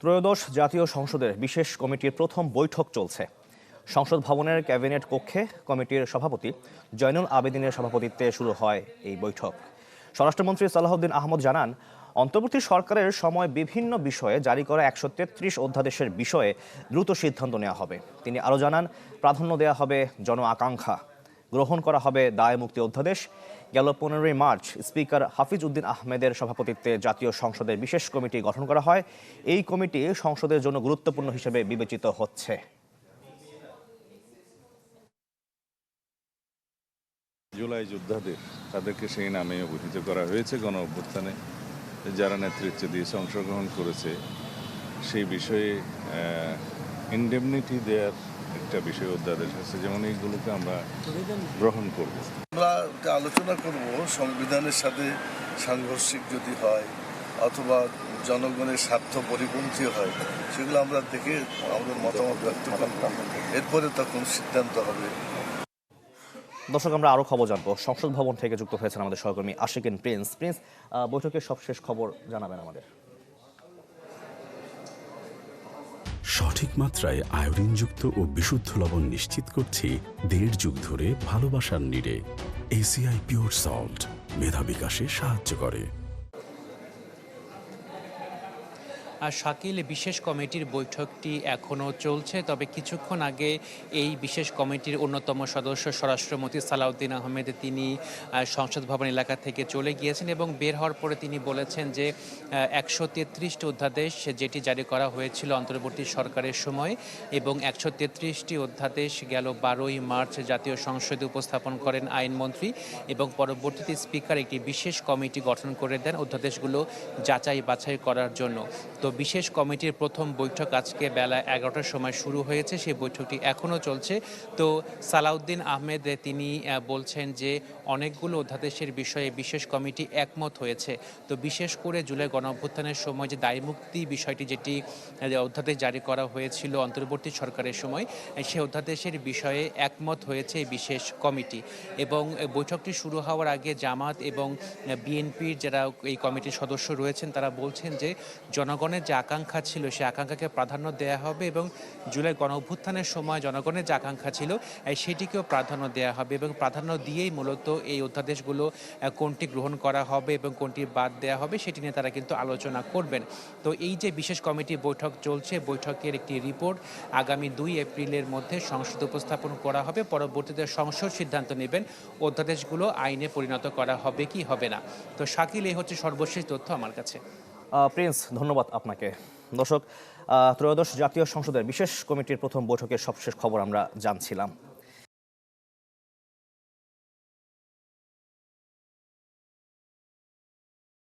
ত্রয়োদশ জাতীয় সংসদের বিশেষ কমিটির প্রথম বৈঠক চলছে। সংসদ ভবনের ক্যাবিনেট কক্ষে কমিটির সভাপতি জয়নুল আবেদিনের সভাপতিত্বে শুরু হয় এই বৈঠক। স্বরাষ্ট্রমন্ত্রী সালাহউদ্দিন আহমদ জানান, অন্তর্বর্তী সরকারের সময় বিভিন্ন বিষয়ে জারি করা ১৩৩ অধ্যাদেশের বিষয়ে দ্রুত সিদ্ধান্ত নেওয়া হবে। তিনি আরও জানান, প্রাধান্য দেওয়া হবে জন আকাঙ্ক্ষা, গ্রহণ করা হবে দায় মুক্তি অধ্যাদেশ। গেল 15ই মার্চ স্পিকার হাফিজ উদ্দিন আহমেদের সভাপতিত্বে জাতীয় সংসদের বিশেষ কমিটি গঠন করা হয়। এই কমিটি সংসদের জন্য গুরুত্বপূর্ণ হিসেবে বিবেচিত হচ্ছে। জুলাই যোদ্ধাদের তাদেরকে সেই নামে অভিহিত করা হয়েছে। গণ অভ্যুত্থানে যারা নেতৃত্ব দিয়েছে, অংশগ্রহণ করেছে, সেই বিষয়ে ইনডেমনিটি দেওয়ার একটা বিষয় অধ্যাদেশ আছে, যেমন এইগুলোকে আমরা গ্রহণ করব। আমরা আলোচনা করব সংবিধানের সাথে সাংঘর্ষিক যদি হয় অথবা জনগণের স্বার্থ পরিপন্থী হয়, সেগুলো আমরা দেখে আমাদের মতামত ব্যক্ত করব, এরপরে তখন সিদ্ধান্ত হবে। দর্শক, আমরা আরও খবর জানবো। সংসদ ভবন থেকে যুক্ত হয়েছেন আমাদের সহকর্মী আশিকিন প্রিন্স। বৈঠকের সবশেষ খবর জানাবেন আমাদের। সঠিক মাত্রায় আয়োডিনযুক্ত ও বিশুদ্ধ লবণ নিশ্চিত করছি 1.5 যুগ ধরে ভালোবাসার নিড়ে। ACI পিওর সল্ট মেধা বিকাশে সাহায্য করে। শাকিল, বিশেষ কমিটির বৈঠকটি এখনও চলছে, তবে কিছুক্ষণ আগে এই বিশেষ কমিটির অন্যতম সদস্য স্বরাষ্ট্রমন্ত্রী সালাউদ্দিন আহমেদ তিনি সংসদ ভবন এলাকা থেকে চলে গিয়েছেন এবং বের হওয়ার পরে তিনি বলেছেন যে 133টি অধ্যাদেশ যেটি জারি করা হয়েছিল অন্তর্বর্তী সরকারের সময়, এবং 133টি অধ্যাদেশ গেল 12ই মার্চ জাতীয় সংসদে উপস্থাপন করেন আইনমন্ত্রী, এবং পরবর্তীতে স্পিকার একটি বিশেষ কমিটি গঠন করে দেন অধ্যাদেশগুলো যাচাই বাছাই করার জন্য। তো বিশেষ কমিটির প্রথম বৈঠক আজকে বেলা 11টার সময় শুরু হয়েছে, সেই বৈঠকটি এখনও চলছে। তো সালাউদ্দিন আহমেদ তিনি বলছেন যে অনেকগুলো অধ্যাদেশের বিষয়ে বিশেষ কমিটি একমত হয়েছে। তো বিশেষ করে জুলাই গণঅভ্যুত্থানের সময় যে দায়মুক্তি বিষয়টি, যেটি অধ্যাদেশ জারি করা হয়েছিল অন্তর্বর্তী সরকারের সময়, সেই অধ্যাদেশের বিষয়ে একমত হয়েছে এই বিশেষ কমিটি। এবং বৈঠকটি শুরু হওয়ার আগে জামাত এবং বিএনপির যারা এই কমিটির সদস্য রয়েছেন তারা বলছেন যে জনগণের যে আকাঙ্ক্ষা ছিল সেই আকাঙ্ক্ষাকে প্রাধান্য দেওয়া হবে, এবং জুলাই গণঅভ্যুত্থানের সময় জনগণের যে আকাঙ্ক্ষা ছিল সেটিকেও প্রাধান্য দেওয়া হবে, এবং প্রাধান্য দিয়েই মূলত এই অধ্যাদেশগুলো কোনটি গ্রহণ করা হবে এবং কোনটি বাদ দেওয়া হবে সেটি নিয়ে তারা কিন্তু আলোচনা করবেন। তো এই যে বিশেষ কমিটির বৈঠক চলছে, বৈঠকের একটি রিপোর্ট আগামী 2 এপ্রিলের মধ্যে সংসদে উপস্থাপন করা হবে। পরবর্তীতে সংসদ সিদ্ধান্ত নেবেন অধ্যাদেশগুলো আইনে পরিণত করা হবে কি হবে না। তো শাকিল, এই হচ্ছে সর্বশেষ তথ্য আমার কাছে। প্রিন্স, ধন্যবাদ আপনাকে। দর্শক, ত্রয়োদশ জাতীয় সংসদের বিশেষ কমিটির প্রথম বৈঠকের সবশেষ খবর আমরা জানছিলাম।